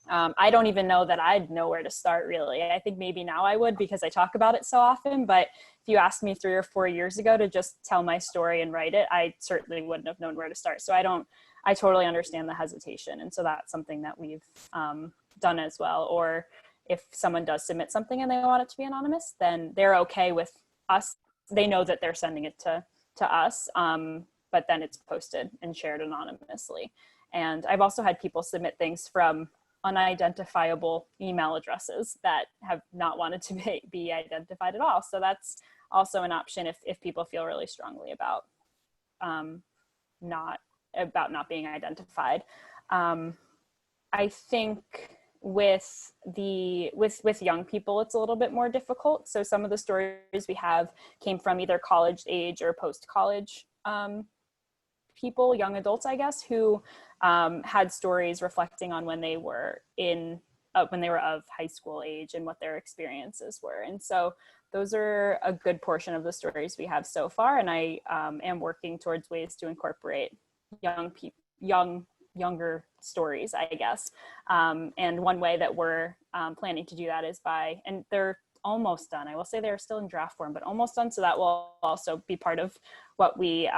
I don't even know that I'd know where to start, really. I think maybe now I would, because I talk about it so often. But if you asked me 3 or 4 years ago to just tell my story and write it, I certainly wouldn't have known where to start. So I totally understand the hesitation. And so that's something that we've done as well. Or if someone does submit something and they want it to be anonymous, then they're okay with us. They know that they're sending it to us, but then it's posted and shared anonymously. And I've also had people submit things from unidentifiable email addresses that have not wanted to be identified at all. So that's also an option if people feel really strongly about not being identified. I think with young people, it's a little bit more difficult. So some of the stories we have came from either college age or post-college people, young adults, I guess, who had stories reflecting on when they were of high school age and what their experiences were. And so those are a good portion of the stories we have so far. And I am working towards ways to incorporate younger stories, I guess. And one way that we're planning to do that is and they're almost done. I will say they're still in draft form, but almost done. So that will also be part of what we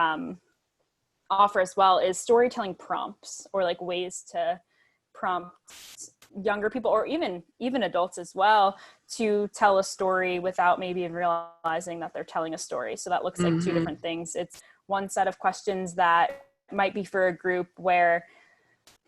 offer as well, is storytelling prompts, or like ways to prompt younger people, or even adults as well, to tell a story without maybe even realizing that they're telling a story. So that looks like two different things. It's one set of questions that might be for a group where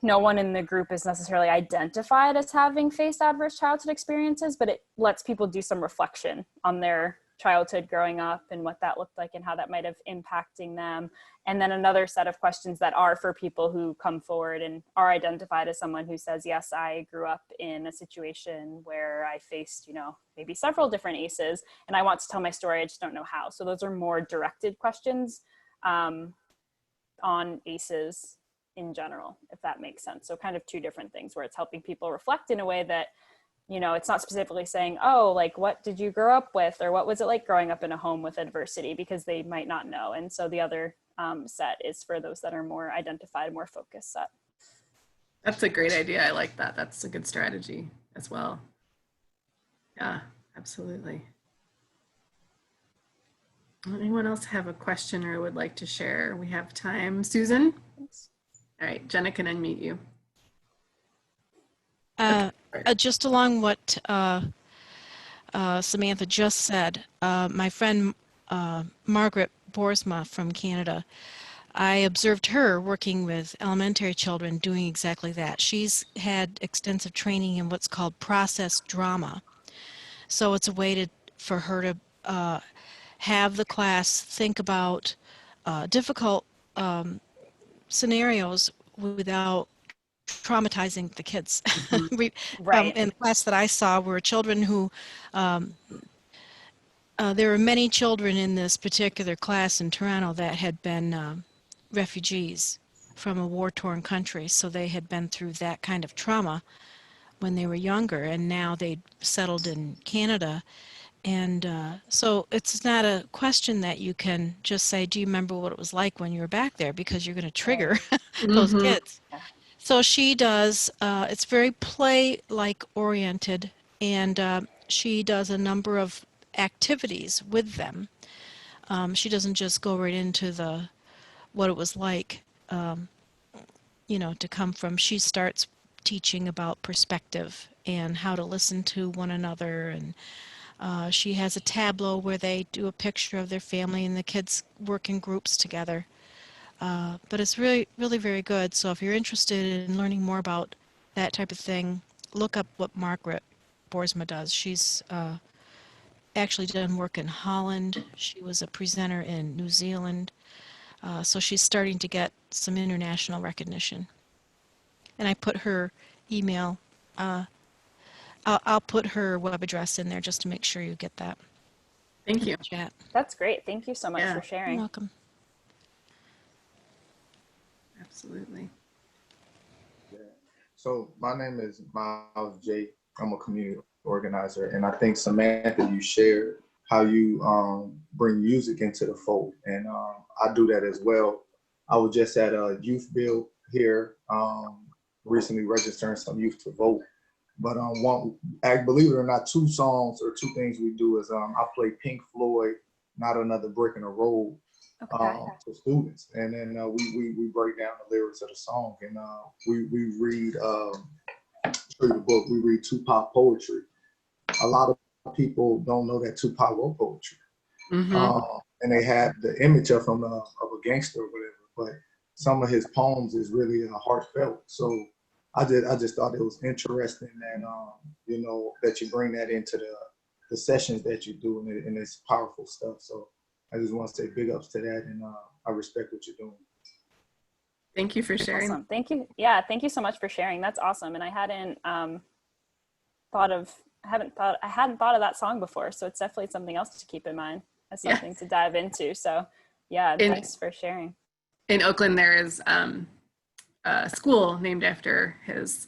no one in the group is necessarily identified as having faced adverse childhood experiences, but it lets people do some reflection on their childhood growing up and what that looked like and how that might have impacting them. And then another set of questions that are for people who come forward and are identified as someone who says, yes, I grew up in a situation where I faced, maybe several different ACEs, and I want to tell my story, I just don't know how. So those are more directed questions on ACEs in general, if that makes sense. So kind of two different things, where it's helping people reflect in a way that, it's not specifically saying, oh, like, what did you grow up with? Or what was it like growing up in a home with adversity? Because they might not know. And so the other set is for those that are more identified, more focused set. That's a great idea. I like that. That's a good strategy as well. Yeah, absolutely. Anyone else have a question or would like to share? We have time. Susan? Thanks. All right, Jenna can unmute you. Just along what Samantha just said, my friend Margaret Boersma from Canada, I observed her working with elementary children doing exactly that. She's had extensive training in what's called process drama. So it's a way for her to have the class think about difficult scenarios without traumatizing the kids. Right. In the class that I saw were children who, there were many children in this particular class in Toronto that had been refugees from a war-torn country, so they had been through that kind of trauma when they were younger, and now they'd settled in Canada. And so it's not a question that you can just say, do you remember what it was like when you were back there? Because you're going to trigger those kids. Yeah. So she does, it's very play-like oriented, and she does a number of activities with them. She doesn't just go right into what it was like, to come from. She starts teaching about perspective and how to listen to one another, and she has a tableau where they do a picture of their family and the kids work in groups together. But it's really, really very good. So if you're interested in learning more about that type of thing, look up what Margaret Boersma does. She's actually done work in Holland. She was a presenter in New Zealand. So she's starting to get some international recognition. And I put her email, I'll put her web address in there just to make sure you get that. Thank you. Chat. That's great. Thank you so much for sharing. You're welcome. Absolutely. Yeah. So my name is Miles J. I'm a community organizer. And I think, Samantha, you shared how you bring music into the fold. And I do that as well. I was just at a youth build here, recently registering some youth to vote. But believe it or not, 2 songs or 2 things we do is I play Pink Floyd, Not Another Brick in the Road, to students. And then we break down the lyrics of the song, and we read, show you the book, we read Tupac poetry. A lot of people don't know that Tupac wrote poetry. And they had the image of him of a gangster or whatever, but some of his poems is really heartfelt. So I just thought it was interesting that you know, that you bring that into the sessions that you do, and it's powerful stuff. So I just want to say big ups to that, and I respect what you're doing. Thank you for sharing. Awesome. Thank you. Yeah, thank you so much for sharing. That's awesome. And I hadn't thought of that song before, so it's definitely something else to keep in mind as something to dive into. So yeah, thanks for sharing. In Oakland, there is a school named after his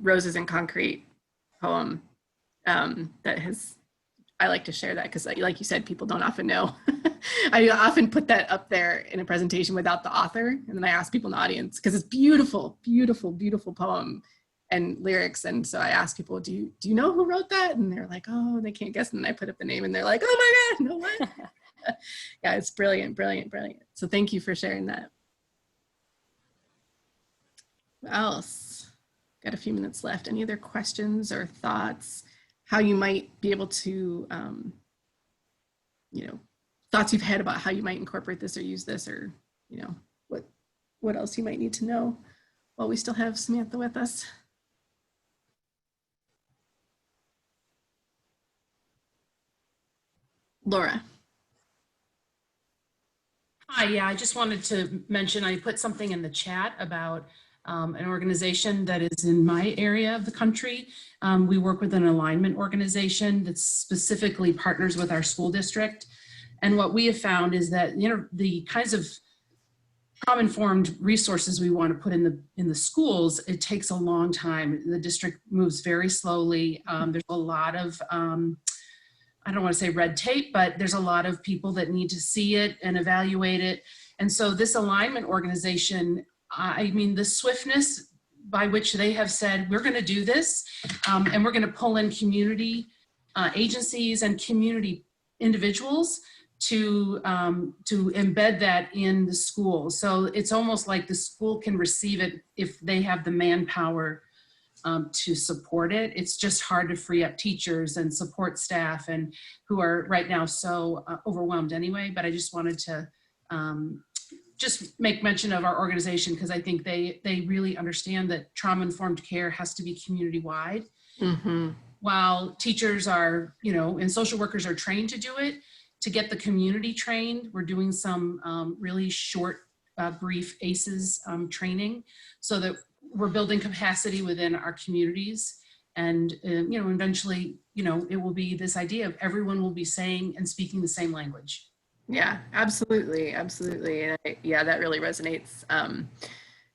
Roses in Concrete poem that I like to share that because, like you said, people don't often know. I often put that up there in a presentation without the author, and then I ask people in the audience because it's beautiful, beautiful, beautiful poem and lyrics. And so I ask people, do you know who wrote that? And they're like, oh, they can't guess. And then I put up the name, and they're like, oh my God, no what? Yeah, it's brilliant, brilliant, brilliant. So thank you for sharing that. What else? Got a few minutes left. Any other questions or thoughts? How you might be able to, you know, thoughts you've had about how you might incorporate this or use this, or, you know, what else you might need to know while we still have Samantha with us. Laura. Hi, yeah, I just wanted to mention, I put something in the chat about an organization that is in my area of the country. We work with an alignment organization that specifically partners with our school district. And what we have found is that, you know, the kinds of trauma-informed resources we want to put in the schools, it takes a long time. The district moves very slowly. There's a lot of, I don't want to say red tape, but there's a lot of people that need to see it and evaluate it. And so this alignment organization, I mean, the swiftness by which they have said, we're going to do this, and we're going to pull in community agencies and community individuals to embed that in the school. So it's almost like the school can receive it if they have the manpower to support it. It's just hard to free up teachers and support staff, and who are right now so overwhelmed anyway. But I just wanted to just make mention of our organization, because I think they really understand that trauma-informed care has to be community-wide. Mm-hmm. While teachers are, you know, and social workers are trained to do it, to get the community trained, we're doing some really short, brief ACEs training, so that we're building capacity within our communities. And, you know, eventually, you know, it will be this idea of everyone will be saying and speaking the same language. Yeah, absolutely. Absolutely. And yeah, that really resonates.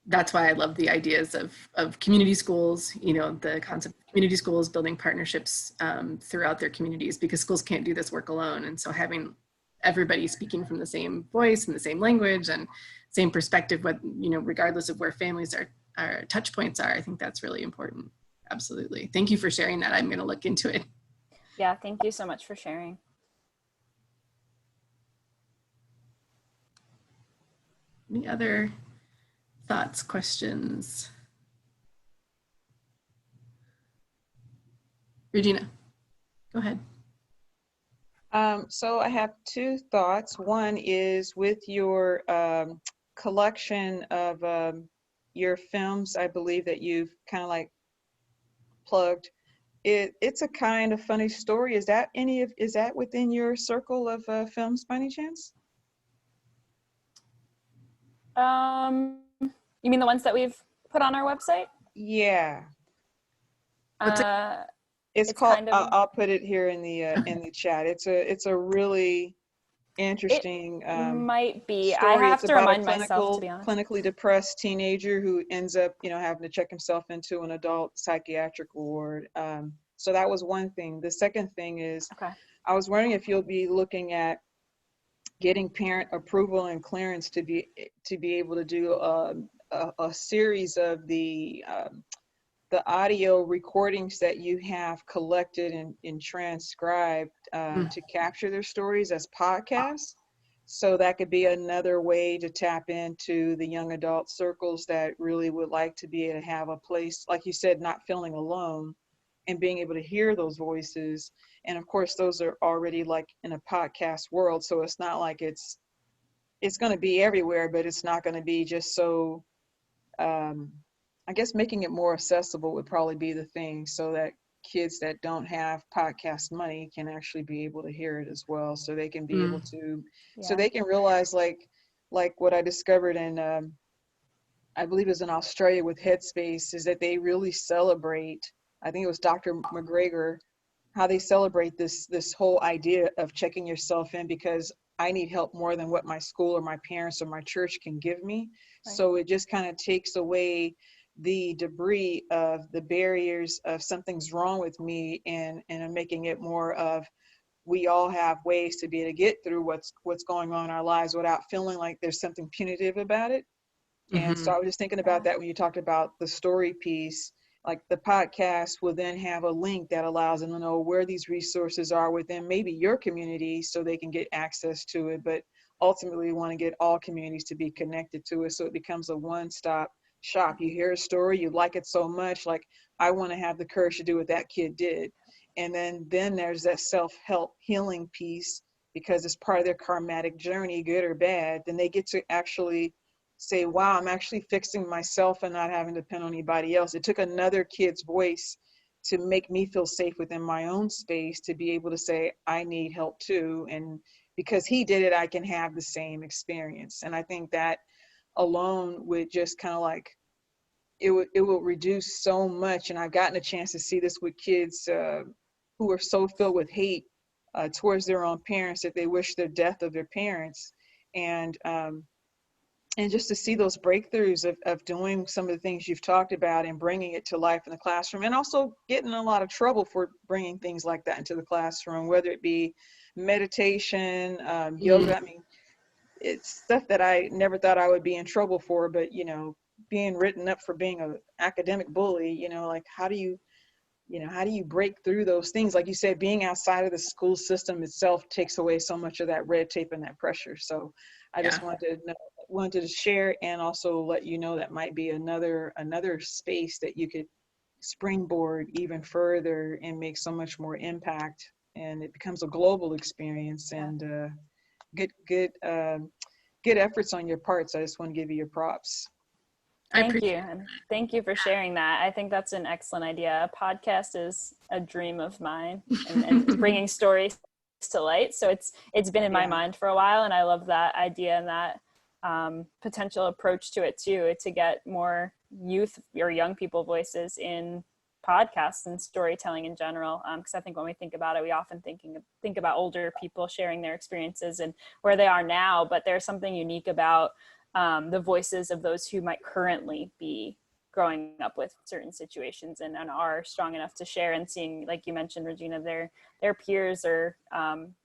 That's why I love the ideas of community schools, you know, the concept of community schools, building partnerships throughout their communities, because schools can't do this work alone. And so having everybody speaking from the same voice and the same language and same perspective, what, you know, regardless of where families our touch points are, I think that's really important. Absolutely. Thank you for sharing that. I'm going to look into it. Yeah, thank you so much for sharing. Any other thoughts, questions? Regina, go ahead. So I have 2 thoughts. One is with your collection of your films, I believe that you've kind of like plugged. It's a kind of funny story. Is that within your circle of films by any chance? You mean the ones that we've put on our website? Yeah. It's called. Kind of, I'll put it here in the chat. It's a really interesting. Might be. Story. I have it's to remind myself, to be honest. Clinically depressed teenager who ends up, you know, having to check himself into an adult psychiatric ward. So that was one thing. The second thing is, Okay. I was wondering if you'll be looking at getting parent approval and clearance to be able to do a series of the audio recordings that you have collected and transcribed to capture their stories as podcasts. So that could be another way to tap into the young adult circles that really would like to be able to have a place, like you said, not feeling alone and being able to hear those voices. And of course, those are already like in a podcast world. So it's not like it's going to be everywhere, but it's not going to be just so, I guess making it more accessible would probably be the thing, so that kids that don't have podcast money can actually be able to hear it as well. So they can be able to, so they can realize like what I discovered in, I believe it was in Australia with Headspace, is that they really celebrate, I think it was Dr. McGregor, how they celebrate this whole idea of checking yourself in, because I need help more than what my school or my parents or my church can give me. Right. So it just kind of takes away the debris of the barriers of something's wrong with me, and I'm making it more of, we all have ways to be able to get through what's going on in our lives without feeling like there's something punitive about it. And so I was just thinking about that when you talked about the story piece. Like the podcast will then have a link that allows them to know where these resources are within maybe your community, so they can get access to it. But ultimately, we want to get all communities to be connected to it, so it becomes a one-stop shop. You hear a story, you like it so much, like, I want to have the courage to do what that kid did. And then there's that self-help healing piece, because it's part of their karmatic journey, good or bad. Then they get to actually say, wow, I'm actually fixing myself and not having to depend on anybody else. It took another kid's voice to make me feel safe within my own space, to be able to say, I need help too. And because he did it, I can have the same experience. And I think that alone would just kind of like, it will reduce so much. And I've gotten a chance to see this with kids who are so filled with hate towards their own parents that they wish the death of their parents. And just to see those breakthroughs of doing some of the things you've talked about and bringing it to life in the classroom, and also getting in a lot of trouble for bringing things like that into the classroom, whether it be meditation, yoga. I mean, it's stuff that I never thought I would be in trouble for, but, being written up for being an academic bully, like how do you break through those things? Like you said, being outside of the school system itself takes away so much of that red tape and that pressure. So I just wanted to share, and also let you know that might be another space that you could springboard even further and make so much more impact, and it becomes a global experience. And good efforts on your part. So I just want to give you your props. Thank you. And thank you for sharing that. I think that's an excellent idea. A podcast is a dream of mine, and bringing stories to light. So it's been in my mind for a while, and I love that idea and that potential approach to it too, to get more youth or young people voices in podcasts and storytelling in general. Because I think when we think about it, we often think about older people sharing their experiences and where they are now, but there's something unique about the voices of those who might currently be growing up with certain situations and are strong enough to share, and seeing, like you mentioned, Regina, their peers or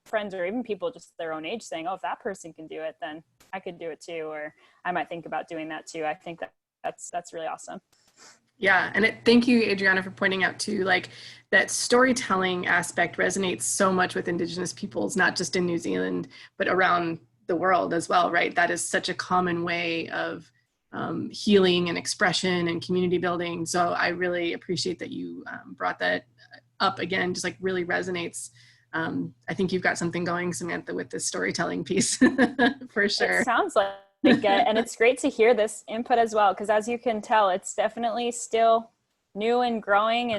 friends, or even people just their own age saying, oh, if that person can do it, then I could do it too, or I might think about doing that too. I think that's really awesome. Yeah, and thank you, Adriana, for pointing out too, like that storytelling aspect resonates so much with Indigenous peoples, not just in New Zealand, but around the world as well, right? That is such a common way of healing and expression and community building. So I really appreciate that you brought that up again, just like really resonates. I think you've got something going, Samantha, with this storytelling piece for sure. It sounds like it, and it's great to hear this input as well, because as you can tell, it's definitely still new and growing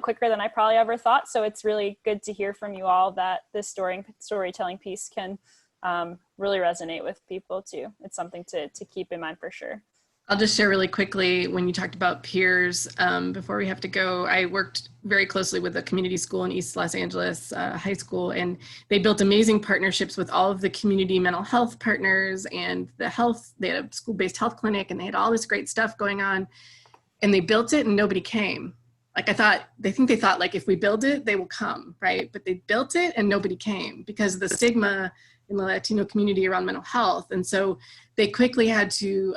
quicker than I probably ever thought. So it's really good to hear from you all that this storytelling piece can really resonate with people too. It's something to keep in mind for sure. I'll just share really quickly, when you talked about peers, before we have to go, I worked very closely with a community school in East Los Angeles high school, and they built amazing partnerships with all of the community mental health partners and they had a school-based health clinic, and they had all this great stuff going on, and they built it and nobody came. like they thought like if we build it, they will come, right? But they built it and nobody came because of the stigma in the Latino community around mental health. And so they quickly had to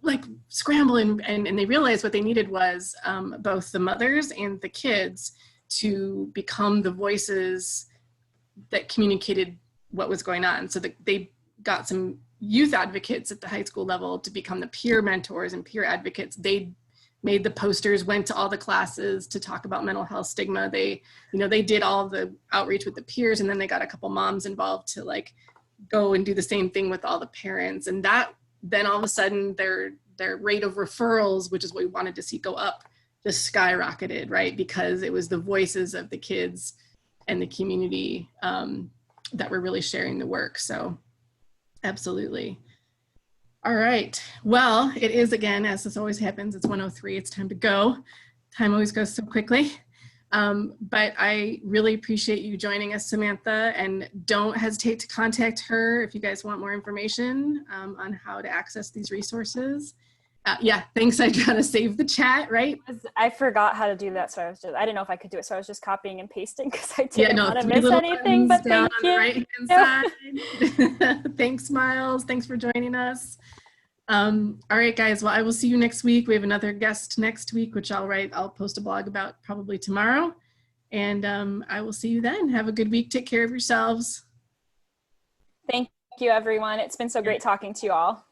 like scramble and they realized what they needed was both the mothers and the kids to become the voices that communicated what was going on. So they got some youth advocates at the high school level to become the peer mentors and peer advocates. They made the posters, went to all the classes to talk about mental health stigma. They did all the outreach with the peers, and then they got a couple moms involved to like go and do the same thing with all the parents. And that then all of a sudden their rate of referrals, which is what we wanted to see go up, just skyrocketed, right? Because it was the voices of the kids and the community that were really sharing the work. So absolutely. All right. Well, it is, again, as this always happens, it's 1:03. It's time to go. Time always goes so quickly. But I really appreciate you joining us, Samantha, and don't hesitate to contact her if you guys want more information on how to access these resources. Yeah, thanks. I try to save the chat, right? I forgot how to do that, so I didn't know if I could do it, so I was just copying and pasting because I didn't want to miss anything, but thank you. On the right-hand side. Thanks, Miles. Thanks for joining us. All right, guys. Well, I will see you next week. We have another guest next week, which I'll post a blog about probably tomorrow. And I will see you then. Have a good week. Take care of yourselves. Thank you, everyone. It's been so great talking to you all.